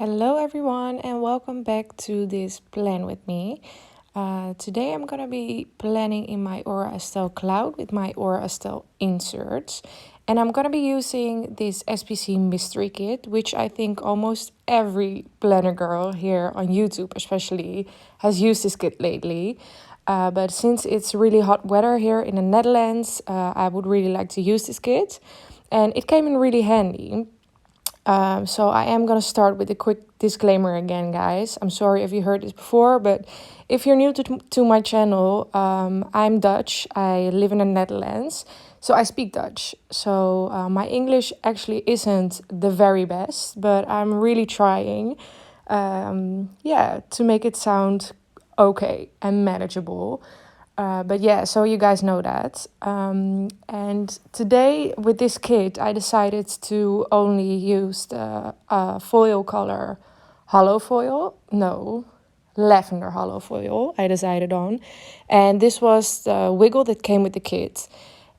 Hello everyone and welcome back to this plan with me. Today I'm gonna be planning in my Aura Estelle cloud with my Aura Estelle inserts, and I'm gonna be using this SPC Mystery kit, which I think almost every planner girl here on YouTube especially has used this kit lately. But since it's really hot weather here in the Netherlands, I would really like to use this kit, and it came in really handy. So I am going to start with a quick disclaimer again, guys. I'm sorry if you heard this before, but if you're new to my channel, I'm Dutch. I live in the Netherlands, so I speak Dutch. So my English actually isn't the very best, but I'm really trying, to make it sound okay and manageable. But yeah, so you guys know that. And today with this kit, I decided to only use the foil color hollow foil. No, lavender hollow foil I decided on. And this was the wiggle that came with the kit.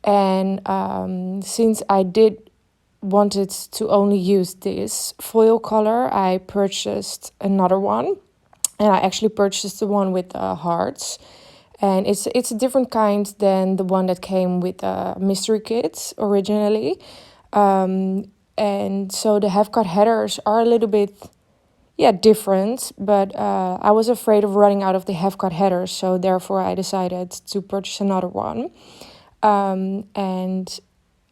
And since I did wanted to only use this foil color, I purchased another one. And I actually purchased the one with the hearts. And it's a different kind than the one that came with mystery kits originally. And so the half-cut headers are a little bit, different. But I was afraid of running out of the half-cut headers. So therefore I decided to purchase another one. And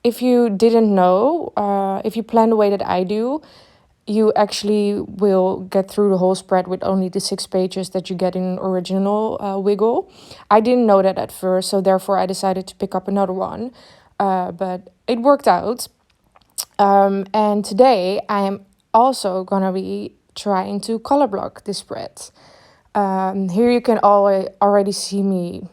if you didn't know, if you plan the way that I do, you actually will get through the whole spread with only the 6 pages that you get in an original wiggle. I didn't know that at first, so therefore I decided to pick up another one. But it worked out. And today I am also going to be trying to color block this spread. Here you can already see me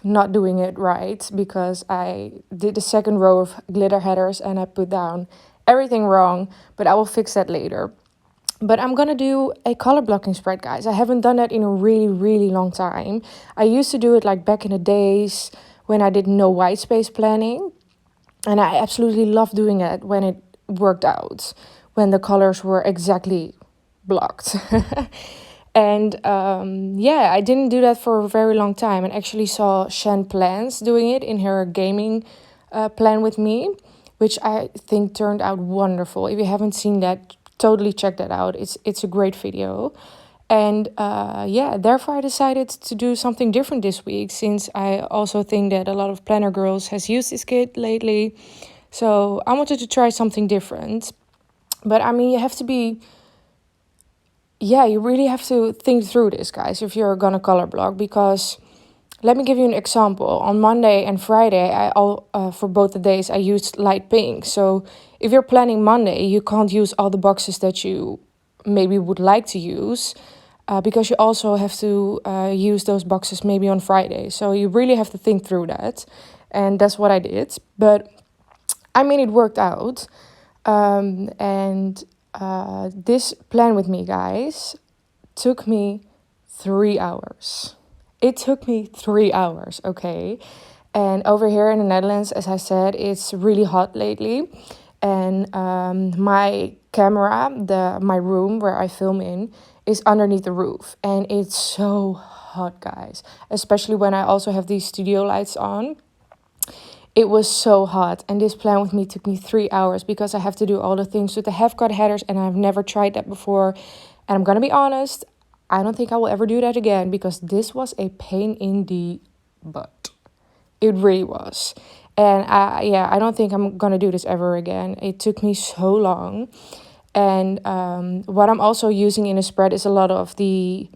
not doing it right, because I did the second row of glitter headers and I put down everything wrong, but I will fix that later. But I'm gonna do a color blocking spread, guys. I haven't done that in a really, really long time. I used to do it like back in the days when I did no white space planning, and I absolutely loved doing it when it worked out, when the colors were exactly blocked. And I didn't do that for a very long time, and actually saw Shan Plans doing it in her gaming plan with me, which I think turned out wonderful. If you haven't seen that, totally check that out. It's a great video. And therefore I decided to do something different this week, since I also think that a lot of planner girls has used this kit lately. So I wanted to try something different. But I mean, you really have to think through this, guys, if you're gonna color block, because let me give you an example. On Monday and Friday, for both the days, I used light pink. So if you're planning Monday, you can't use all the boxes that you maybe would like to use, because you also have to use those boxes maybe on Friday. So you really have to think through that. And that's what I did. But I mean, it worked out. This plan with me, guys, took me 3 hours. It took me 3 hours, okay? And over here in the Netherlands, as I said, it's really hot lately. And my camera, my room where I film in, is underneath the roof. And it's so hot, guys. Especially when I also have these studio lights on. It was so hot. And this plan with me took me 3 hours, because I have to do all the things with the half-cut headers. And I've never tried that before. And I'm going to be honest, I don't think I will ever do that again, because this was a pain in the butt. It really was. And I don't think I'm going to do this ever again. It took me so long. And what I'm also using in a spread is a lot of the,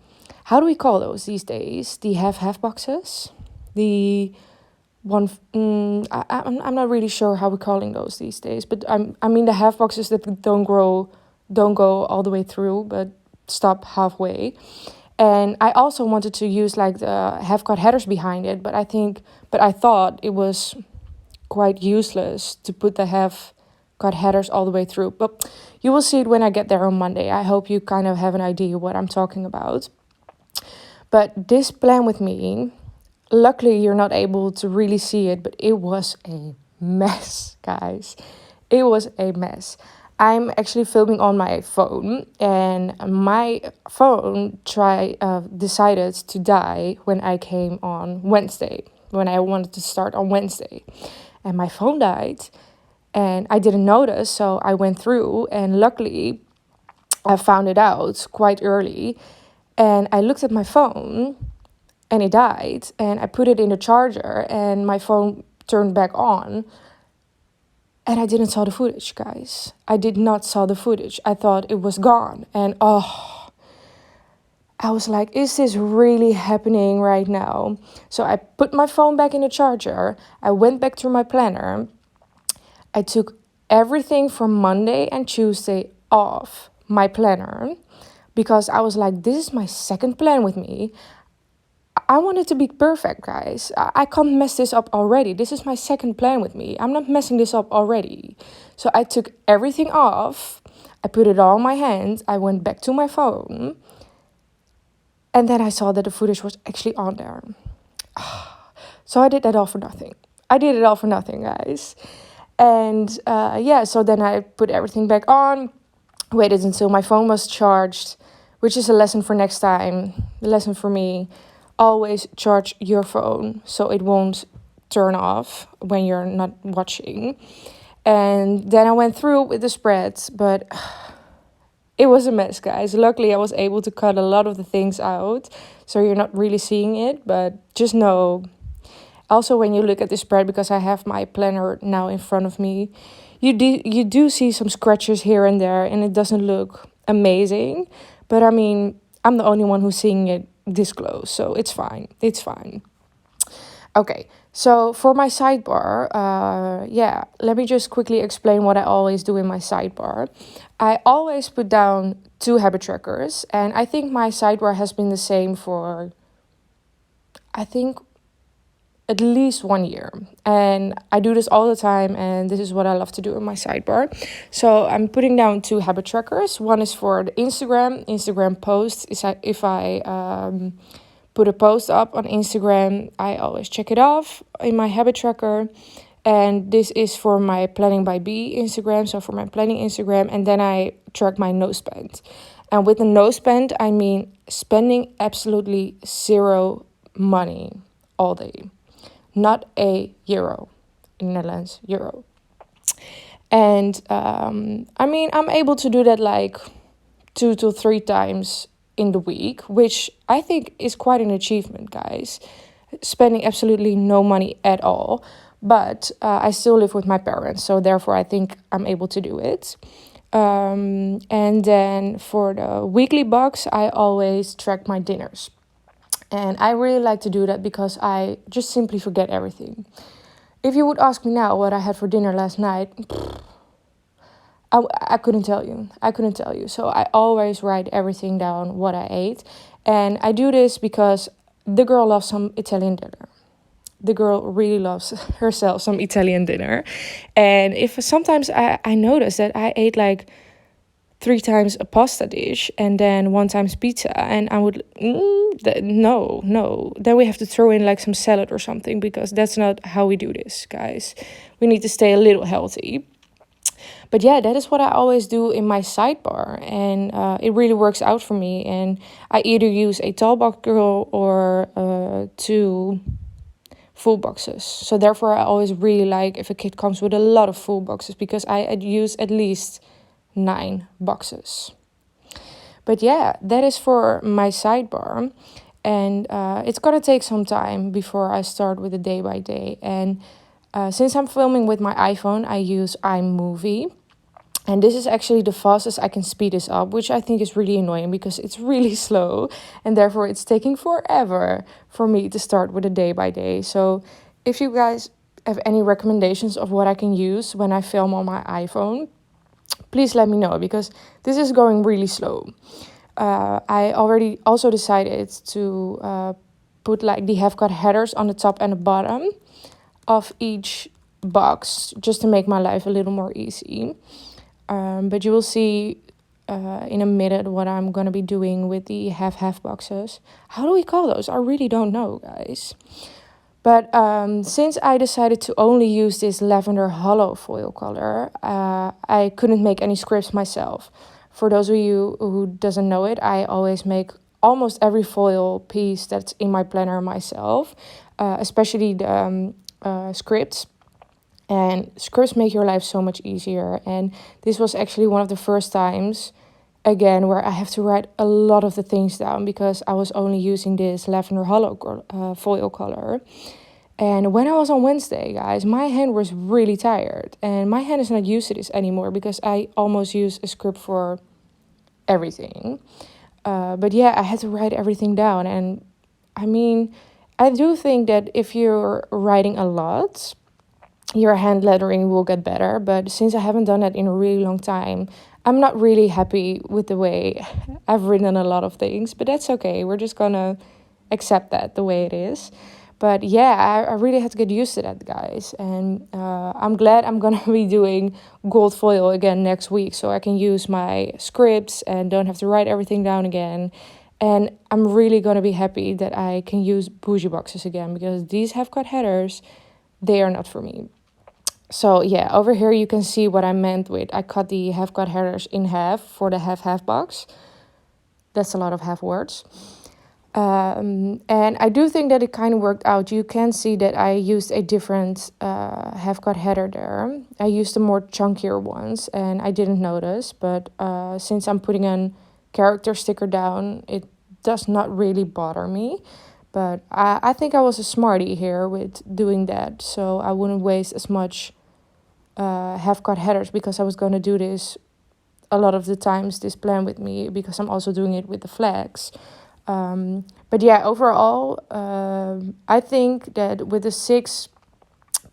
how do we call those these days? The half boxes? The one, I'm not really sure how we're calling those these days. But I mean the half boxes that don't go all the way through, but stop halfway. And I also wanted to use like the half-cut headers behind it, but I thought it was quite useless to put the half-cut headers all the way through. But you will see it when I get there on Monday. I hope you kind of have an idea what I'm talking about. But this plan with me, luckily you're not able to really see it, but it was a mess, guys. It was a mess. I'm actually filming on my phone, and my phone decided to die when I came on Wednesday, when I wanted to start on Wednesday. And my phone died, and I didn't notice, so I went through, and luckily I found it out quite early. And I looked at my phone, and it died, and I put it in the charger, and my phone turned back on. And I didn't saw the footage, guys. I did not saw the footage. I thought it was gone. And I was like, is this really happening right now? So I put my phone back in the charger. I went back to my planner. I took everything from Monday and Tuesday off my planner because I was like, this is my second plan with me. I want it to be perfect, guys. I can't mess this up already. This is my second plan with me. I'm not messing this up already. So I took everything off. I put it all in my hand. I went back to my phone. And then I saw that the footage was actually on there. So I did that all for nothing. I did it all for nothing, guys. And so then I put everything back on. Waited until my phone was charged, which is a lesson for next time. The lesson for me. Always charge your phone so it won't turn off when you're not watching. And then I went through with the spreads, but it was a mess, guys. Luckily, I was able to cut a lot of the things out, so you're not really seeing it. But just know, also when you look at the spread, because I have my planner now in front of me, you do see some scratches here and there, and it doesn't look amazing. But I mean, I'm the only one who's seeing it this close, so it's fine. It's fine. Okay, so for my sidebar, let me just quickly explain what I always do in my sidebar. I always put down 2 habit trackers, and I think my sidebar has been the same for, I think, at least 1 year. And I do this all the time, and this is what I love to do in my sidebar. So I'm putting down 2 habit trackers. One is for the Instagram posts. If I put a post up on Instagram, I always check it off in my habit tracker. And this is for my Planning by Bee Instagram, so for my planning Instagram. And then I track my no spend. And with the no spend, I mean spending absolutely zero money all day. Not a euro, in Netherlands, euro. And I mean, I'm able to do that like 2 to 3 times in the week, which I think is quite an achievement, guys. Spending absolutely no money at all. But I still live with my parents, so therefore I think I'm able to do it. And then for the weekly box, I always track my dinners. And I really like to do that because I just simply forget everything. If you would ask me now what I had for dinner last night, I couldn't tell you. So I always write everything down, what I ate. And I do this because the girl loves some Italian dinner. The girl really loves herself some Italian dinner. And if sometimes I notice that I ate like 3 times a pasta dish and then 1 time pizza, and I would no, then we have to throw in like some salad or something, because that's not how we do this, guys. We need to stay a little healthy. But yeah, that is what I always do in my sidebar, and it really works out for me. And I either use a tall box girl or 2 full boxes. So therefore I always really like if a kit comes with a lot of full boxes, because I use at least 9 boxes. But yeah, that is for my sidebar. And it's gonna take some time before I start with the day by day. And since I'm filming with my iPhone, I use iMovie. And this is actually the fastest I can speed this up, which I think is really annoying because it's really slow. And therefore it's taking forever for me to start with a day by day. So if you guys have any recommendations of what I can use when I film on my iPhone, please let me know, because this is going really slow. I already also decided to put like the have got headers on the top and the bottom of each box, just to make my life a little more easy. But you will see in a minute what I'm going to be doing with the half boxes. How do we call those? I really don't know, guys. But since I decided to only use this lavender hollow foil color, I couldn't make any scripts myself. For those of you who doesn't know it, I always make almost every foil piece that's in my planner myself, especially the scripts. And scripts make your life so much easier. And this was actually one of the first times, again, where I have to write a lot of the things down because I was only using this lavender hollow foil color. And when I was on Wednesday, guys, my hand was really tired. And my hand is not used to this anymore because I almost use a script for everything. But yeah, I had to write everything down. And I mean, I do think that if you're writing a lot, your hand lettering will get better. But since I haven't done that in a really long time, I'm not really happy with the way I've written a lot of things. But that's okay. We're just gonna accept that the way it is. But yeah, I really had to get used to that, guys. And I'm glad I'm gonna be doing gold foil again next week, so I can use my scripts and don't have to write everything down again. And I'm really gonna be happy that I can use bougie boxes again, because these half-cut headers, they are not for me. So yeah, over here you can see what I meant with I cut the half-cut headers in half for the half-half box. That's a lot of half words. And I do think that it kind of worked out. You can see that I used a different half-cut header there. I used the more chunkier ones and I didn't notice. But since I'm putting a character sticker down, it does not really bother me. But I think I was a smarty here with doing that. So I wouldn't waste as much half-cut headers, because I was going to do this a lot of the times, this plan with me, because I'm also doing it with the flags. But yeah, overall, I think that with the 6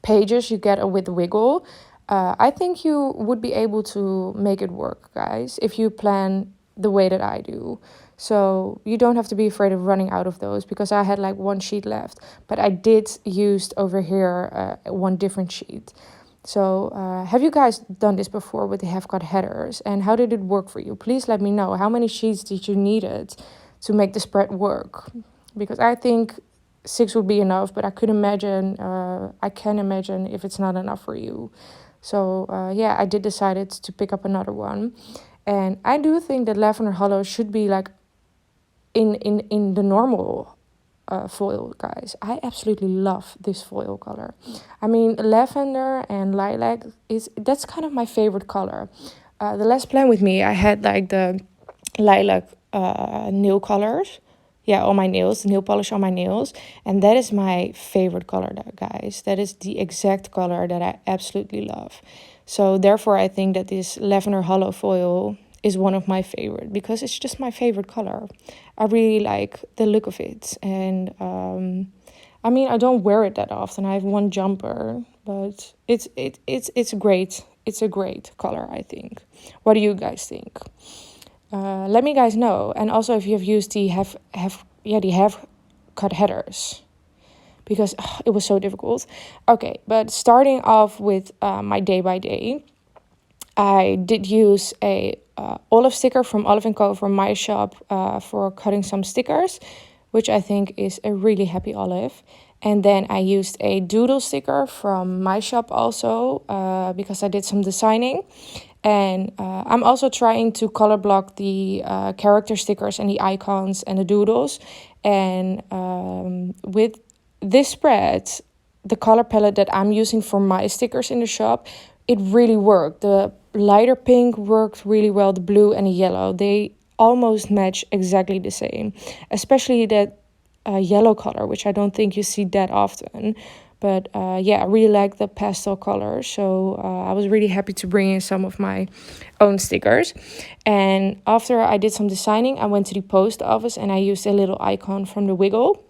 pages you get with the wiggle, I think you would be able to make it work, guys, if you plan the way that I do. So you don't have to be afraid of running out of those, because I had like 1 sheet left, but I did use over here 1 different sheet. So have you guys done this before with the half-cut headers, and how did it work for you? Please let me know. How many sheets did you need it to make the spread work? Because I think 6 would be enough, but I can imagine if it's not enough for you. So yeah, I did decided to pick up another one. And I do think that lavender hollow should be like in the normal foil, guys. I absolutely love this foil color. I mean, lavender and lilac, that's kind of my favorite color. The last plan with me, I had like the lilac nail colors. Yeah, on my nails, nail polish on my nails. And that is my favorite color, guys. That is the exact color that I absolutely love. So therefore, I think that this lavender hollow foil is one of my favorite, because it's just my favorite color. I really like the look of it. And I mean, I don't wear it that often. I have 1 jumper, but it's great. It's a great color, I think. What do you guys think? Let me guys know. And also if you have used the half cut headers, because it was so difficult. Okay, but starting off with my day by day, I did use a olive sticker from Olive & Co. from my shop for cutting some stickers, which I think is a really happy olive. And then I used a doodle sticker from my shop also because I did some designing. And I'm also trying to color block the character stickers and the icons and the doodles. And with this spread, the color palette that I'm using for my stickers in the shop, it really worked. The lighter pink worked really well. The blue and the yellow, they almost match exactly the same. Especially that yellow color, which I don't think you see that often. But yeah, I really like the pastel color. So I was really happy to bring in some of my own stickers. And after I did some designing, I went to the post office and I used a little icon from the Wiggle.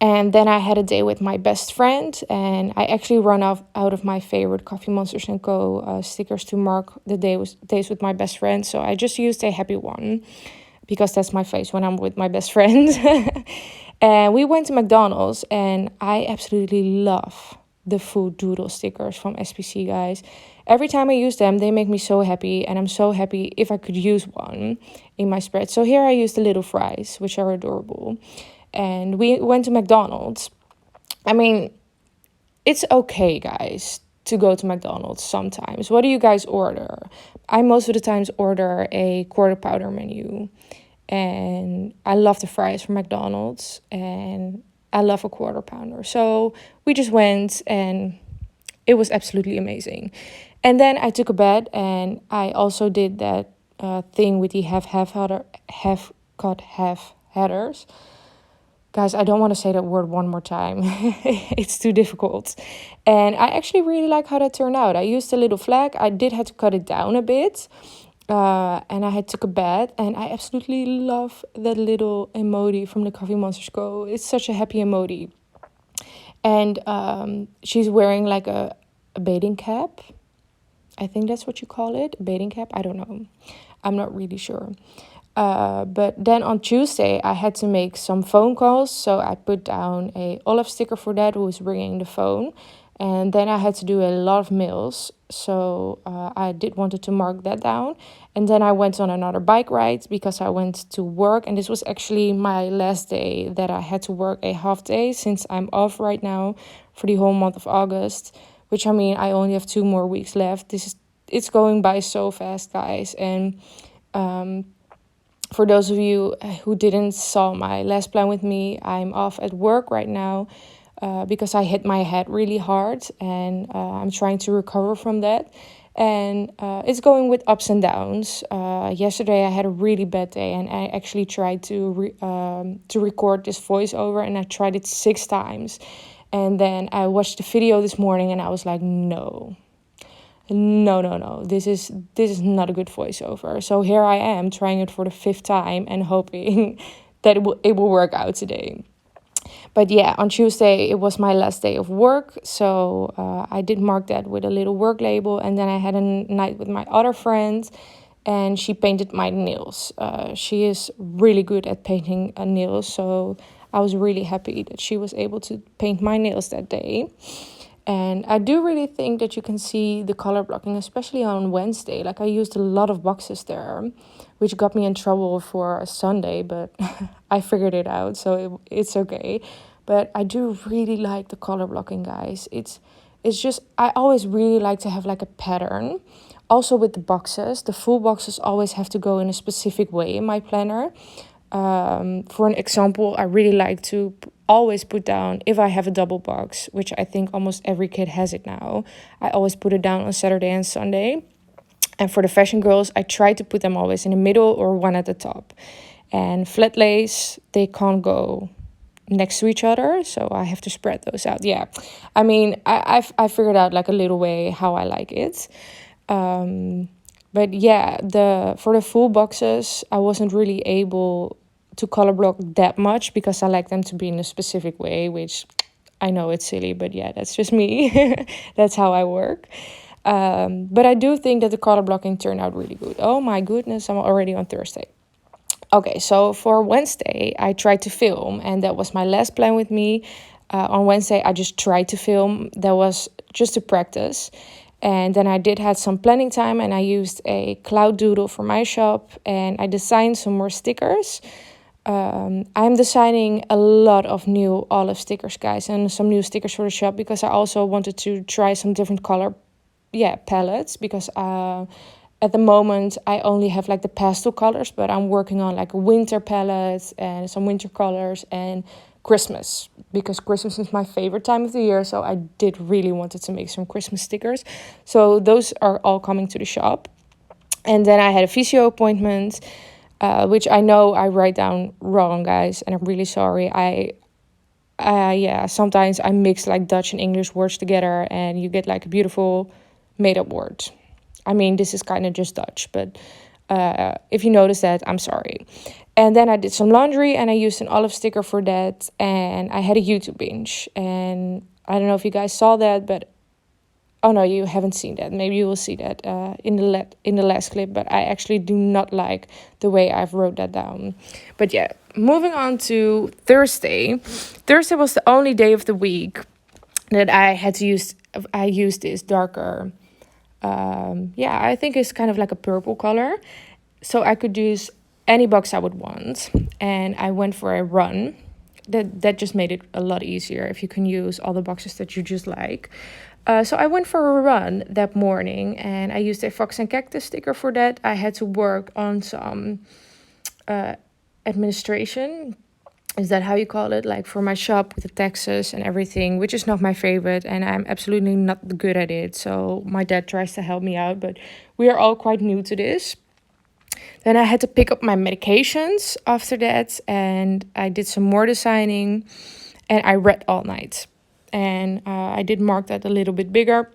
And then I had a day with my best friend. And I actually ran out of my favorite Coffee Monsters & Co. Stickers to mark the days with my best friend. So I just used a happy one, because that's my face when I'm with my best friend. And we went to McDonald's, and I absolutely love the food doodle stickers from SPC, guys. Every time I use them, they make me so happy, and I'm so happy if I could use one in my spread. So here I used the little fries, which are adorable. And we went to McDonald's, I mean, it's okay, guys, to go to McDonald's sometimes. What do you guys order? I most of the times order a quarter pounder menu. And I love the fries from McDonald's. And I love a quarter pounder. So we just went and it was absolutely amazing. And then I took a bed and I also did that thing with the half cut half headers. Guys, I don't want to say that word one more time. It's too difficult. And I actually really like how that turned out. I used a little flag. I did have to cut it down a bit. And I had took a bath. And I absolutely love that little emoji from the Coffee Monsters Go. It's such a happy emoji. And she's wearing like a bathing cap. I think that's what you call it. A bathing cap. I don't know. I'm not really sure. But then on Tuesday, I had to make some phone calls. So I put down a Olive sticker for that, who was bringing the phone. And then I had to do a lot of mails. So I did wanted to mark that down. And then I went on another bike ride because I went to work. And this was actually my last day that I had to work a half day, since I'm off right now for the whole month of August. Which, I mean, I only have 2 more weeks left. It's going by so fast, guys. And for those of you who didn't saw my last plan with me, I'm off at work right now because I hit my head really hard, and I'm trying to recover from that. And it's going with ups and downs. Yesterday I had a really bad day, and I actually tried to record this voiceover, and I tried it 6 times. And then I watched the video this morning, and I was like, no. This is not a good voiceover. So here I am trying it for the 5th time and hoping that it will work out today. But yeah, on Tuesday it was my last day of work, so I did mark that with a little work label. And then I had a night with my other friend, and she painted my nails. She is really good at painting nails, so I was really happy that she was able to paint my nails that day. And I do really think that you can see the color blocking, especially on Wednesday. Like, I used a lot of boxes there, which got me in trouble for a Sunday, but I figured it out, so it's okay. But I do really like the color blocking, guys. It's just, I always really like to have like a pattern. Also with the boxes, the full boxes always have to go in a specific way in my planner. For an example, I really like to always put down, if I have a double box, which I think almost every kid has it now, I always put it down on Saturday and Sunday. And for the fashion girls, I try to put them always in the middle or one at the top. And flat lace, they can't go next to each other, so I have to spread those out. Yeah, I mean, I figured out like a little way how I like it. But yeah, for the full boxes, I wasn't really able to color block that much because I like them to be in a specific way, which I know it's silly, but yeah, that's just me. That's how I work. But I do think that the color blocking turned out really good. Oh my goodness, I'm already on Thursday. Okay, so for Wednesday, I tried to film, and that was my last plan with me. On Wednesday, I just tried to film. That was just to practice. And then I did have some planning time, and I used a cloud doodle for my shop, and I designed some more stickers. I'm designing a lot of new olive stickers, guys, and some new stickers for the shop because I also wanted to try some different color palettes, because at the moment I only have like the pastel colors, but I'm working on like a winter palette and some winter colors and Christmas, because Christmas is my favorite time of the year, so I did really wanted to make some Christmas stickers. So those are all coming to the shop. And then I had a physio appointment, which I know I write down wrong, guys, and I'm really sorry. Sometimes I mix like Dutch and English words together, and you get like a beautiful made-up word. I mean, this is kind of just Dutch, but if you notice that, I'm sorry. And then I did some laundry, and I used an olive sticker for that, and I had a YouTube binge. And I don't know if you guys saw that, but oh no, you haven't seen that. Maybe you will see that in the last clip, but I actually do not like the way I've wrote that down. But yeah, moving on to Thursday. Thursday was the only day of the week that I used this darker, I think it's kind of like a purple color. So I could use any box I would want. And I went for a run that just made it a lot easier if you can use all the boxes that you just like. So I went for a run that morning, and I used a Fox and Cactus sticker for that. I had to work on some administration. Is that how you call it? Like for my shop with the taxes and everything, which is not my favorite, and I'm absolutely not good at it. So my dad tries to help me out, but we are all quite new to this. Then I had to pick up my medications after that, and I did some more designing, and I read all night. And I did mark that a little bit bigger,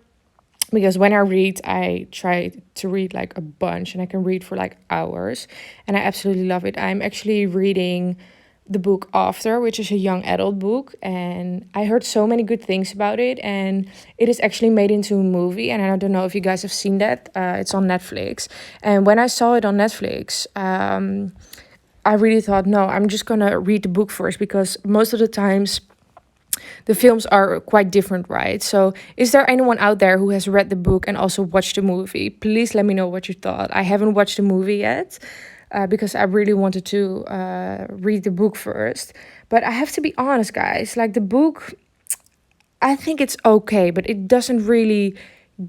because when I read, I try to read like a bunch, and I can read for like hours, and I absolutely love it. I'm actually reading the book After, which is a young adult book, and I heard so many good things about it, and it is actually made into a movie, and I don't know if you guys have seen that. It's on Netflix, and when I saw it on Netflix, I really thought, no, I'm just gonna read the book first, because most of the times the films are quite different, right? So is there anyone out there who has read the book and also watched the movie? Please let me know what you thought. I haven't watched the movie yet, because I really wanted to read the book first. But I have to be honest, guys, like the book, I think it's okay, but it doesn't really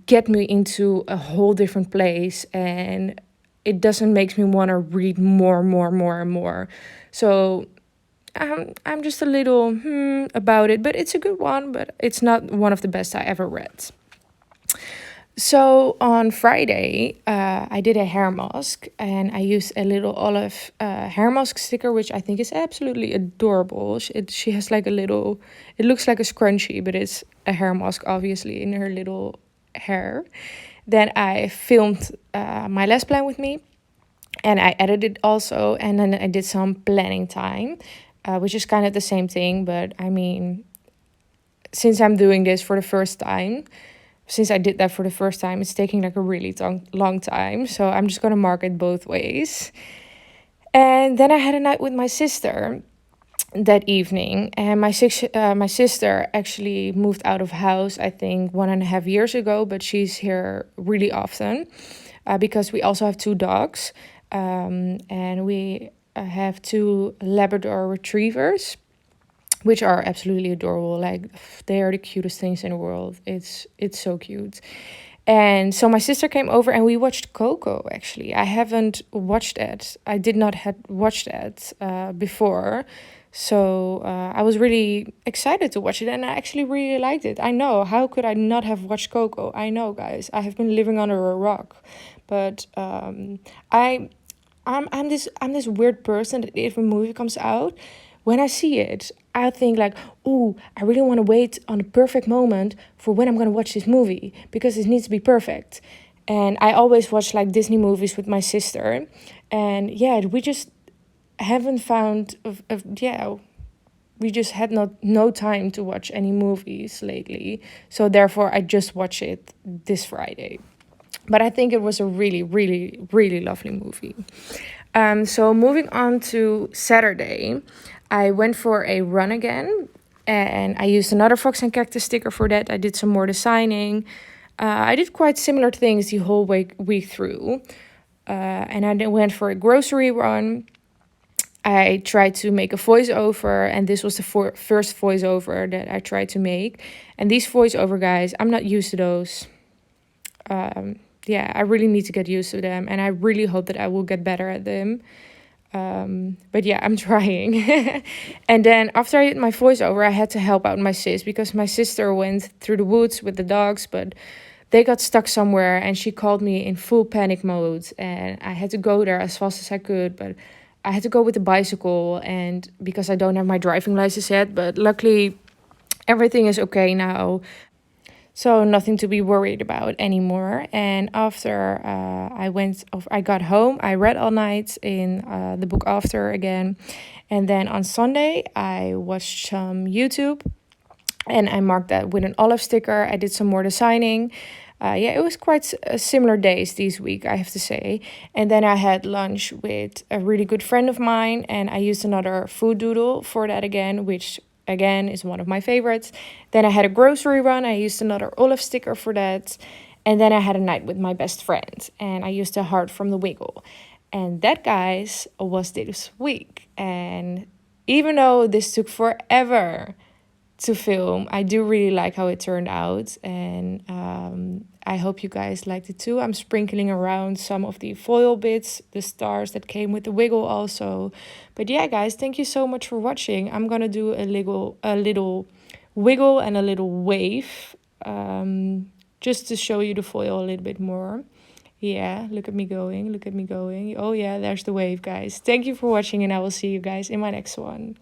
get me into a whole different place, and it doesn't make me want to read more and more. So I'm just a little about it, but it's a good one, but it's not one of the best I ever read. So on Friday, I did a hair mask, and I used a little olive hair mask sticker, which I think is absolutely adorable. She has like a little, it looks like a scrunchie, but it's a hair mask, obviously, in her little hair. Then I filmed my last plan with me, and I edited also, and then I did some planning time, which is kind of the same thing, but I mean, since I'm doing this for the first time, since I did that for the first time, it's taking like a really long time. So I'm just going to mark it both ways. And then I had a night with my sister that evening. And my sister actually moved out of house, I think 1.5 years ago. But she's here really often because we also have 2 dogs. And we have 2 Labrador retrievers, which are absolutely adorable. Like, they are the cutest things in the world. It's so cute. And so my sister came over and we watched Coco, actually. I haven't watched it. I did not have watched it before. So I was really excited to watch it, and I actually really liked it. I know, how could I not have watched Coco? I know, guys, I have been living under a rock. But I'm this weird person that if a movie comes out, when I see it, I think like, oh, I really want to wait on the perfect moment for when I'm going to watch this movie, because it needs to be perfect. And I always watch like Disney movies with my sister. And yeah, we just haven't found, we just had no time to watch any movies lately. So therefore, I just watched it this Friday. But I think it was a really, really, really lovely movie. So moving on to Saturday, I went for a run again, and I used another Fox and Cactus sticker for that. I did some more designing. I did quite similar things the whole week through. And I then went for a grocery run. I tried to make a voiceover, and this was the first voiceover that I tried to make. And these voiceover guys, I'm not used to those. I really need to get used to them, and I really hope that I will get better at them. But yeah, I'm trying. And then after I did my voiceover, I had to help out my sis, because my sister went through the woods with the dogs, but they got stuck somewhere, and she called me in full panic mode, and I had to go there as fast as I could, but I had to go with the bicycle, and because I don't have my driving license yet, but luckily everything is okay now. So nothing to be worried about anymore. And after I got home, I read all night in the book After again. And then on Sunday, I watched some YouTube, and I marked that with an olive sticker. I did some more designing. It was quite similar days this week, I have to say. And then I had lunch with a really good friend of mine, and I used another food doodle for that again, which again is one of my favorites. Then I had a grocery run. I used another olive sticker for that. And then I had a night with my best friend, and I used a heart from the Wiggle. And that, guys, was this week. And even though this took forever to film, I do really like how it turned out, and I hope you guys liked it too. I'm sprinkling around some of the foil bits, the stars that came with the wiggle also. But yeah, guys, thank you so much for watching. I'm gonna do a little wiggle and a little wave, just to show you the foil a little bit more. Yeah, look at me going, look at me going. Oh yeah, there's the wave, guys. Thank you for watching, and I will see you guys in my next one.